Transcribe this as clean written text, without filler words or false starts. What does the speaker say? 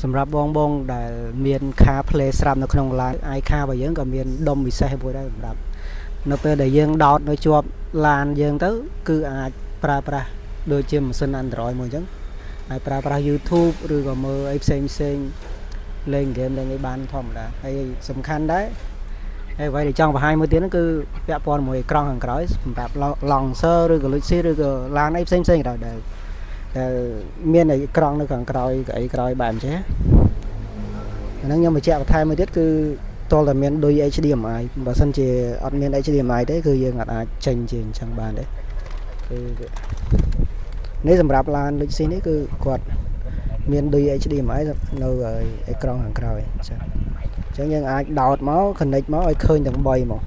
សម្រាប់បងដែលមាន car play ស្រាប់នៅក្នុងឡាន iCar របស់យើងក៏មានដុំពិសេសមួយដែរសម្រាប់នៅពេលដែលយើងដោតនៅជាប់ឡានយើងទៅគឺអាចប្រើប្រាស់ដូចជាម៉ាស៊ីន Android មួយអញ្ចឹងហើយប្រើប្រាស់ YouTube ឬក៏មើលអីផ្សេងលេងហ្គេមលេងអីបានធម្មតាហើយសំខាន់ដែរហើយអ្វីដែលចង់បង្ហាញមួយទៀតហ្នឹងគឺពាក់ព័ន្ធមួយអេក្រង់ខាងក្រោយសម្រាប់ Lancer ឬក៏ Luxy ឬក៏ឡានអីផ្សេងក៏ដោយដែលមានអេក្រង់នៅខាងក្រោយក៏អីក្រោយបែបអញ្ចឹងអាហ្នឹងខ្ញុំបញ្ជាក់បន្ថែមមួយទៀតគឺតលតែមានដូច HDMI បើសិនជាអត់មាន HDMI ទេគឺយើងអាចចេញជាអញ្ចឹងបានទេគឺនេះសម្រាប់ឡាន Luxy នេះគឺគាត់មានដូច HDMI នៅអេក្រង់ខាងក្រោយអញ្ចឹងយើងអាចដោតមក connect មកឲ្យឃើញទាំង3មក